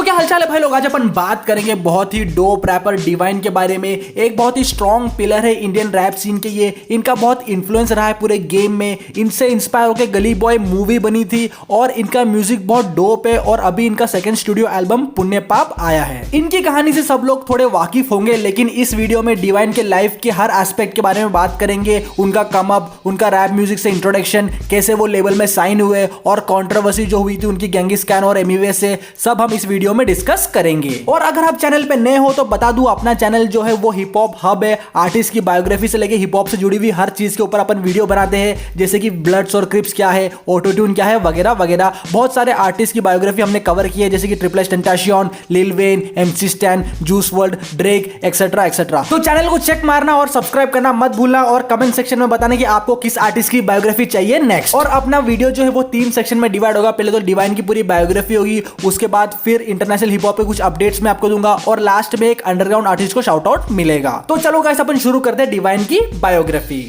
तो क्या हालचाल है भाई लोग, आज अपन बात करेंगे बहुत ही डोप रैपर डिवाइन के बारे में। एक बहुत ही स्ट्रॉन्ग पिलर है इंडियन रैप सीन के। ये इनका बहुत इन्फ्लुएंस रहा है पूरे गेम में। इनसे इंस्पायर होकर गली बॉय मूवी बनी थी और इनका म्यूजिक बहुत डोप है और अभी इनका सेकंड स्टूडियो एल्बम पुण्य पाप आया है। इनकी कहानी से सब लोग थोड़े वाकिफ होंगे, लेकिन इस वीडियो में डिवाइन के लाइफ के हर एस्पेक्ट के बारे में बात करेंगे। उनका कम अप, उनका रैप म्यूजिक से इंट्रोडक्शन, कैसे वो लेवल में साइन हुए और कंट्रोवर्सी जो हुई थी उनकी गैंगिस्तान और एमवे से, सब हम इस वीडियो में डिस्कस करेंगे। और अगर आप चैनल पे नए हो तो बता दूं, अपना चैनल जो है वो हिप हॉप हब है। आर्टिस्ट की बायोग्राफी से लेके हिप हॉप से जुड़ी हुई हर चीज के ऊपर अपन वीडियो बनाते हैं, जैसे कि ब्लड्स और क्रिप्स क्या है, ऑटो ट्यून क्या है, वगैरह वगैरह। बहुत सारे आर्टिस्ट की बायोग्राफी हमने कवर की है, जैसे कि triple Tentacion, Lil Wayne, MC Stan, Juice WRLD, Drake, etcetera etcetera. तो चैनल को चेक मारना और सब्सक्राइब करना मत भूलना और कमेंट सेक्शन में बताना कि आपको किस आर्टिस्ट की बायोग्राफी चाहिए नेक्स्ट। और अपना वीडियो जो है वो 3 सेक्शन में डिवाइड होगा। पहले तो डिवाइन की पूरी बायोग्राफी होगी, उसके बाद फिर इंटरनेशनल हिप हॉप के कुछ अपडेट्स मैं आपको दूंगा और लास्ट में एक अंडरग्राउंड आर्टिस्ट को शाउट आउट मिलेगा। तो चलो गाइस अपन शुरू करते हैं डिवाइन की बायोग्राफी।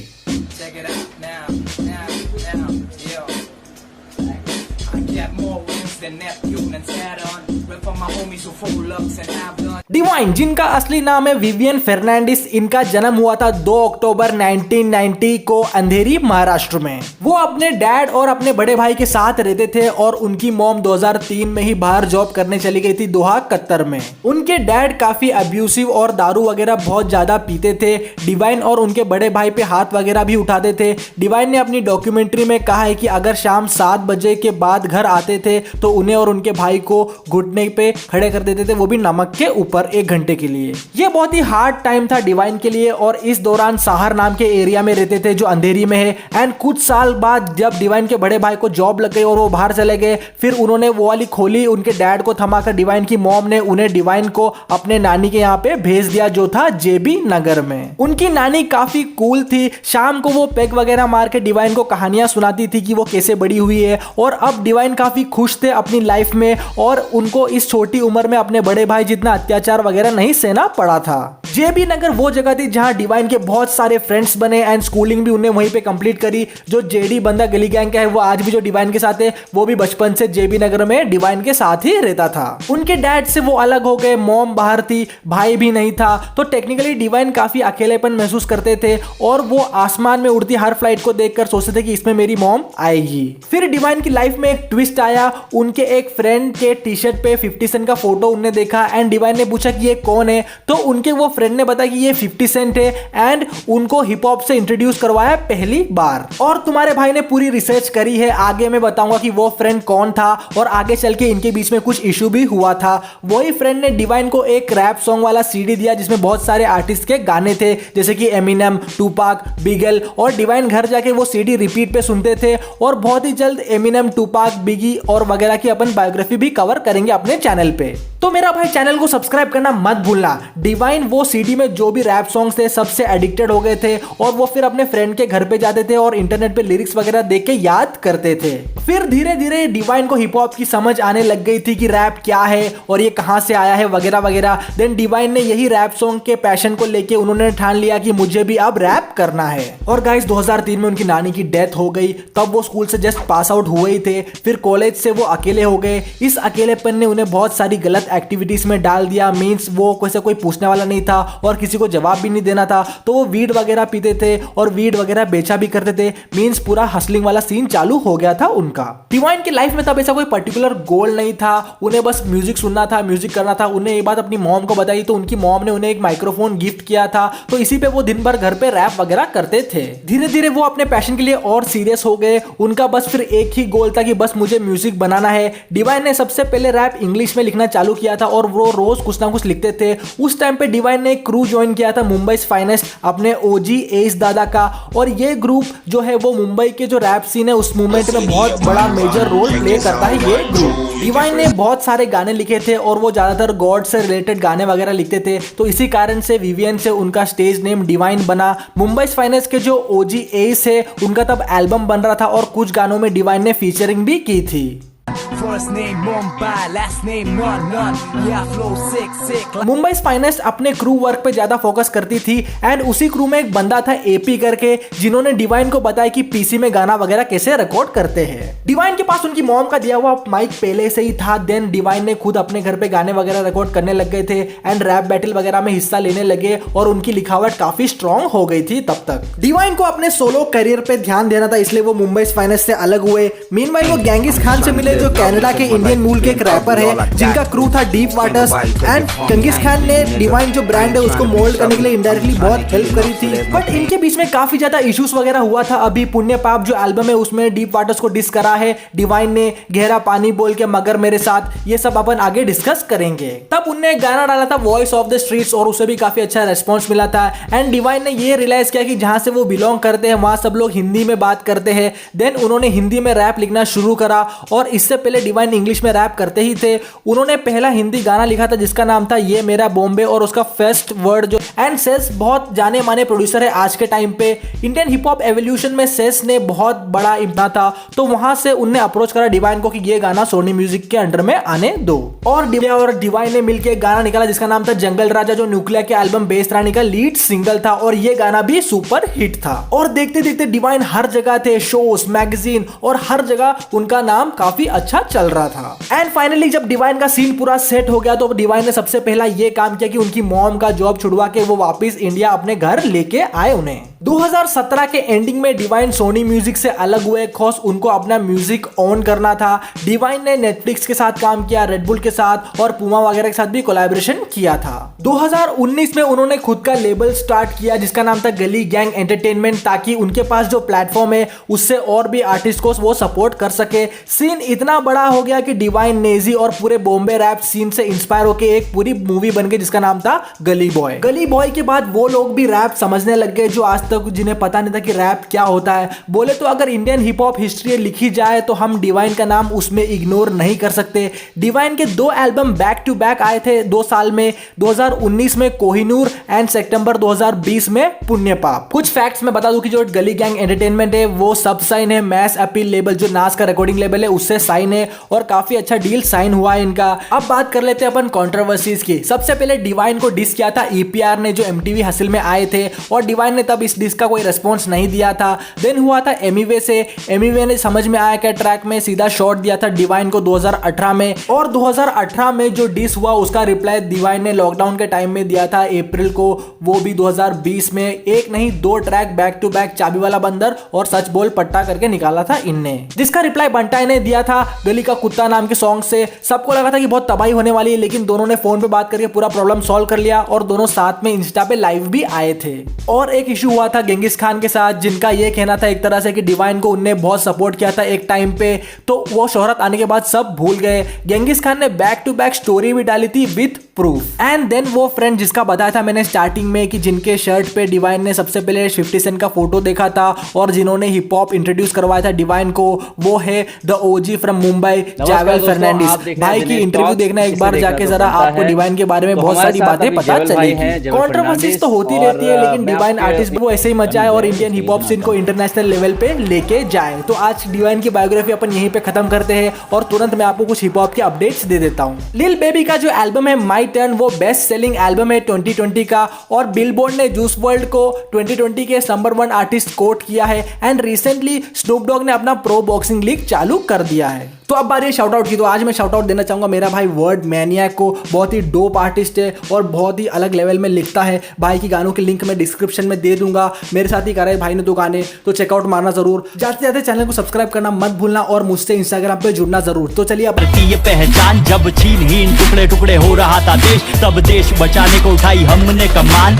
डिवाइन, जिनका असली नाम है विवियन फर्नांडिस, इनका जन्म हुआ था 2 अक्टूबर 1990 को अंधेरी, महाराष्ट्र में। वो अपने डैड और अपने बड़े भाई के साथ रहते थे और उनकी मॉम 2003 में ही बाहर जॉब करने चली गई थी दोहा, कतर में। उनके डैड काफी अब्यूसिव और दारू वगैरह बहुत ज्यादा पीते थे। डिवाइन और उनके बड़े भाई पे हाथ वगैरह भी उठाते थे। डिवाइन ने अपनी डॉक्यूमेंट्री में कहा है कि अगर शाम 7 बजे के बाद घर आते थे तो उन्हें और उनके भाई को घुटने पे खड़े कर देते थे, वो भी नमक के ऊपर 1 घंटे के लिए। ये बहुत ही हार्ड टाइम था डिवाइन के लिए और इस दौरान साहर नाम के एरिया में रहते थे जो अंधेरी में है। एंड कुछ साल बाद जब डिवाइन के बड़े भाई को जॉब लग गई और वो बाहर चले गए, फिर उन्होंने वो वाली खोली, उनके डैड को थमाकर डिवाइन की मॉम ने उन्हें डिवाइन को अपने नानी के यहाँ पे भेज दिया जो था जेबी नगर में। उनकी नानी काफी कूल थी। शाम को वो पेग वगैरह मार के डिवाइन को कहानियां सुनाती थी कि वो कैसे बड़ी हुई है। और अब डिवाइन काफी खुश थे अपनी लाइफ में और उनको इस छोटी उम्र में अपने बड़े भाई जितना अत्याचार वगैरह नहीं सहना पड़ा था। जेबी नगर वो जगह थी जहां डिवाइन के बहुत सारे फ्रेंड्स बने एंड स्कूलिंग भी उन्हें वहीं पे कंप्लीट करी। जो जेडी बंदा गली गैंग का है वो आज भी जो डिवाइन के साथ है, वो भी बचपन से जेबी नगर में डिवाइन के साथ ही रहता था। उनके डैड से वो अलग हो गए, मॉम बाहर थी, भाई भी नहीं था, तो टेक्निकली डिवाइन काफी अकेलेपन महसूस करते थे और वो आसमान में उड़ती हर फ्लाइट को देखकर सोचते थे कि इसमें मेरी मॉम आएगी। फिर डिवाइन की लाइफ में एक ट्विस्ट आया। उनके एक फ्रेंड के टी शर्ट पे 50 सेंट का फोटो उन्होंने देखा एंड डिवाइन ने पूछा कि ये कौन है, तो उनके वो फ्रेंड ने बताया कि ये 50 सेंट है एंड उनको हिप हॉप से इंट्रोड्यूस करवाया पहली बार। और तुम्हारे भाई ने पूरी रिसर्च करी है, आगे मैं बताऊंगा कि वो फ्रेंड कौन था और आगे चल के इनके बीच में कुछ इशू भी हुआ था। वही फ्रेंड ने डिवाइन को एक रैप सॉन्ग वाला सीडी दिया जिसमें बहुत सारे आर्टिस्ट के गाने थे, जैसे कि एमिनेम, टूपाक, बिगल। और डिवाइन घर जाके वो सीडी रिपीट पे सुनते थे और बहुत ही जल्द एमिनेम, टूपाक, बिगी और वगैरह की अपन बायोग्राफी भी कवर करेंगे अपने चैनल पे। तो मेरा भाई चैनल को सब्सक्राइब करना मत भूलना। डिवाइन वो सीडी में जो भी रैप सॉन्ग्स थे सबसे एडिक्टेड हो गए थे और वो फिर अपने फ्रेंड के घर पे जाते थे और इंटरनेट पे लिरिक्स वगैरह देख के याद करते थे। फिर धीरे धीरे डिवाइन को हिप हॉप की समझ आने लग गई थी कि रैप क्या है और ये कहां से आया है वगैरह वगैरह। देन डिवाइन ने यही रैप सॉन्ग के पैशन को लेके उन्होंने ठान लिया कि मुझे भी अब रैप करना है। और गाइस 2003 में उनकी नानी की डेथ हो गई, तब वो स्कूल से जस्ट पास आउट हुए ही थे। फिर कॉलेज से वो अकेले हो गए। इस अकेलेपन ने उन्हें बहुत सारी गलत एक्टिविटीज में डाल दिया। मींस वो कोई पूछने वाला नहीं था और किसी को जवाब भी नहीं देना था, तो वो वीड वगैरह पीते थे और वीड वगैरह बेचा भी करते थे। मींस पूरा हसलिंग वाला सीन चालू हो गया था उनका। डिवाइन की लाइफ में तब ऐसा कोई पर्टिकुलर गोल नहीं था, उन्हें बस म्यूजिक सुनना था, म्यूजिक करना था। उन्हें ये बात अपनी मॉम को बताई तो उनकी मॉम ने उन्हें एक माइक्रोफोन गिफ्ट किया था, तो इसी पे वो दिन भर घर पे रैप वगैरह करते थे। धीरे धीरे वो अपने पैशन के लिए और सीरियस हो गए। उनका बस फिर एक ही गोल था कि बस मुझे म्यूजिक बनाना है। डिवाइन ने सबसे पहले रैप इंग्लिश में लिखना चालू किया था और वो रोज कुछ ना कुछ लिखते थे। उस टाइम पे डिवाइन ने एक क्रू ज्वाइन किया था मुंबई फाइनेस्ट, अपने ओजी एस दादा का। और ये ग्रुप जो है वो मुंबई के जो रैप सीन है उस मूवमेंट में बहुत बड़ा मेजर रोल प्ले करता है ये ग्रुप। डिवाइन ने बहुत सारे गाने लिखे थे और वो ज्यादातर गॉड से रिलेटेड गाने वगैरह लिखते थे, तो इसी कारण से विवियन से उनका स्टेज नेम डिवाइन बना। मुंबई फाइनेस्ट के जो ओजी एस है उनका तब एल्बम बन रहा था और कुछ गानों में डिवाइन ने फीचरिंग भी की थी। मुंबई फाइनेस्ट अपने क्रू वर्क पे ज्यादा फोकस करती थी एंड उसी क्रू में एक बंदा था एपी करके, जिन्होंने डिवाइन को बताया कि पीसी में गाना वगैरह कैसे रिकॉर्ड करते हैं। डिवाइन के पास उनकी मॉम का दिया हुआ माइक पहले से ही था। देन डिवाइन ने खुद अपने घर पे गाने वगैरह रिकॉर्ड करने लग गए थे एंड रैप बैटल वगैरह में हिस्सा लेने लगे और उनकी लिखावट काफी स्ट्रॉन्ग हो गई थी। तब तक डिवाइन को अपने सोलो करियर पे ध्यान देना था, इसलिए वो मुंबई फाइनेस्ट से अलग हुए। मीनवाइल वो गेंगिस खान से मिले, जो कनाडा के इंडियन मूल के एक रैपर है जिनका क्रू था deep waters. And Genghis Khan ने डिवाइन जो ब्रांड है उसको मोल्ड करने के लिए इनडायरेक्टली बहुत हेल्प करी थी। बट इनके बीच में काफी ज्यादा इश्यूज वगैरह हुआ था। अभी पुण्य पाप जो एल्बम है उसमें डीप वाटर्स को डिस करा है डिवाइन ने, गहरा पानी बोल के मगर मेरे साथ, ये सब अपन आगे डिस्कस करेंगे। तब उनने एक गाना डाला था वॉइस ऑफ द स्ट्रीट्स और उसे भी काफी अच्छा रेस्पॉन्स मिला था। एंड डिवाइन ने ये रियलाइज किया कि जहां से वो बिलोंग करते हैं वहां सब लोग हिंदी में बात करते हैं। देन उन्होंने हिंदी में रैप लिखना शुरू करा और इससे पहले डिवाइन इंग्लिश में रैप करते ही थे। उन्होंने पहला हिंदी गाना लिखा था जिसका नाम था ये मेरा बॉम्बे और उसका फर्स्ट वर्ड जो एंड सेस बहुत जाने माने प्रोड्यूसर है आज के टाइम पे। इंडियन हिप हॉप एवोल्यूशन में सेस ने बहुत बड़ा इम्पैक्ट था, तो वहां से उनने अप्रोच करा डिवाइन को कि ये गाना सोनी म्यूजिक के अंडर में आने दो। और डिवाइन ने मिलकर एक गाना निकाला जिसका नाम था जंगल राजा, जो न्यूक्लिया के एल्बम बेस रानी का लीड सिंगल था और ये गाना भी सुपर हिट था। और देखते देखते डिवाइन हर जगह थे, शोज, मैगजीन और हर जगह उनका नाम काफी अच्छा चल रहा था। एंड फाइनली जब डिवाइन का सीन पूरा सेट हो गया तो डिवाइन ने सबसे पहला ये काम किया कि उनकी मॉम का जॉब छुड़वा के वो वापस इंडिया अपने घर लेके आए उन्हें। 2017 के एंडिंग में डिवाइन सोनी म्यूजिक से अलग हुए, खास उनको अपना म्यूजिक ऑन करना था। डिवाइन ने नेटफ्लिक्स के साथ काम किया, रेडबुल के साथ और पुमा वगैरह के साथ भी कोलैबोरेशन किया था। 2019 में उन्होंने खुद का लेबल स्टार्ट किया जिसका नाम था गली गैंग एंटरटेनमेंट, ताकि उनके पास जो प्लेटफॉर्म है उससे और भी आर्टिस्ट को वो सपोर्ट कर सके। सीन इतना बड़ा हो गया कि डिवाइन, नेजी और पूरे बॉम्बे रैप सीन से इंस्पायर होकर एक पूरी मूवी बन गई जिसका नाम था गली बॉय। गली बॉय के बाद वो लोग भी रैप समझने लग गए जो आज तक जिन्हें पता नहीं था कि रैप क्या होता है। बोले तो अगर इंडियन हिप हॉप हिस्ट्री लिखी जाए तो हम डिवाइन का नाम उसमें इग्नोर नहीं कर सकते। डिवाइन के 2 एल्बम बैक टू बैक आए थे 2 साल में, 2019 में कोहिनूर एंड सितंबर 2020 में पुण्य पाप। कुछ फैक्ट्स मैं बता दूं कि जो गली गैंग एंटरटेनमेंट है वो सब साइन है मैस अपील लेबल, जो नास का रिकॉर्डिंग लेबल है उससे साइन है और काफी अच्छा डील साइन हुआ है इनका। अब बात कर लेते हैं अपन कंट्रोवर्सीज की। सबसे पहले डिवाइन को डिस किया था ईपीआर ने, जो एमटीवी हसल में आए थे और डिवाइन ने तब इस डिस का कोई रेस्पॉन्स नहीं दिया था। देन हुआ था एमिवे से, एमिवे ने समझ में आया क्या ट्रैक में सीधा शॉट दिया था डिवाइन को 2018 में और 2018 में जो डिस हुआ उसका रिप्लाई डिवाइन ने लॉकडाउन के टाइम में दिया था अप्रैल को, वो भी 2020 में। एक नहीं 2 ट्रैक बैक टू बैक, चाबी वाला बंदर और सच बोल पट्टा करके निकाला था इनने, जिसका रिप्लाई बंटाई ने दिया था गली का कुत्ता नाम के सॉन्ग से। सबको लगा था कि बहुत तबाही होने वाली है, लेकिन दोनों ने फोन पे बात करके पूरा प्रॉब्लम सॉल्व कर लिया और दोनों साथ में इंस्टा पे लाइव भी आए थे। और एक इशू हुआ था गेंगिस खान के साथ, जिनका ये कहना था एक तरह से कि डिवाइन को उनने बहुत सपोर्ट किया था एक टाइम पे, तो वो शोहरत आने के बाद सब भूल गए। गेंगिस खान ने बैक टू बैक स्टोरी भी डाली थी विथ प्रूफ। एंड देन वो फ्रेंड जिसका बताया था मैंने स्टार्टिंग में कि जिनके शर्ट पे डिवाइन ने सबसे पहले 50 सेंट का फोटो देखा था और जिन्होंने हिप हॉप इंट्रोड्यूस करवाया था डिवाइन को, वो है द ओजी फ्रॉम मुंबई, जावेल फर्नांडिस। भाई की इंटरव्यू देखना एक बार जाके जरा, आपको डिवाइन के बारे में बहुत सारी बातें पता चलेगी। कंट्रोवर्सीज तो होती रहती है, लेकिन डिवाइन आर्टिस्ट वो ऐसे ही मचाए और इंडियन हिप हॉप सीन को इंटरनेशनल लेवल पे लेके जाए। तो आज डिवाइन की बायोग्राफी अपन यहीं पे खत्म करते हैं और तुरंत मैं आपको कुछ हिप हॉप के अपडेट्स दे देता हूँ। लिल बेबी का जो एल्बम है माई टर्न, वो बेस्ट सेलिंग एल्बम है 2020 का और बिलबोर्ड ने जूस वर्ल्ड को 2020 के नंबर 1 आर्टिस्ट कोट किया है। एंड रिसेंटली स्नूप डॉग ने अपना प्रो बॉक्सिंग लीग चालू कर दिया है। तो अब बारी है शाउट आउट की, तो आज मैं शाउट आउट देना चाहूंगा मेरा भाई वर्ड मैनियक को। बहुत ही डोप आर्टिस्ट है और बहुत ही अलग लेवल में लिखता है। भाई की गानों की लिंक मैं डिस्क्रिप्शन में दे दूंगा। मेरे साथ ही करे भाई ने 2 गाने, तो चेकआउट मारना जरूर। जाते जाते चैनल को सब्सक्राइब करना मत भूलना और मुझसे इंस्टाग्राम पे जुड़ना जरूर। तो चलिए अब ये पहचान जब छीन हीन टुकड़े टुकड़े हो रहा था देश, तब देश बचाने को उठाई हमने कमान।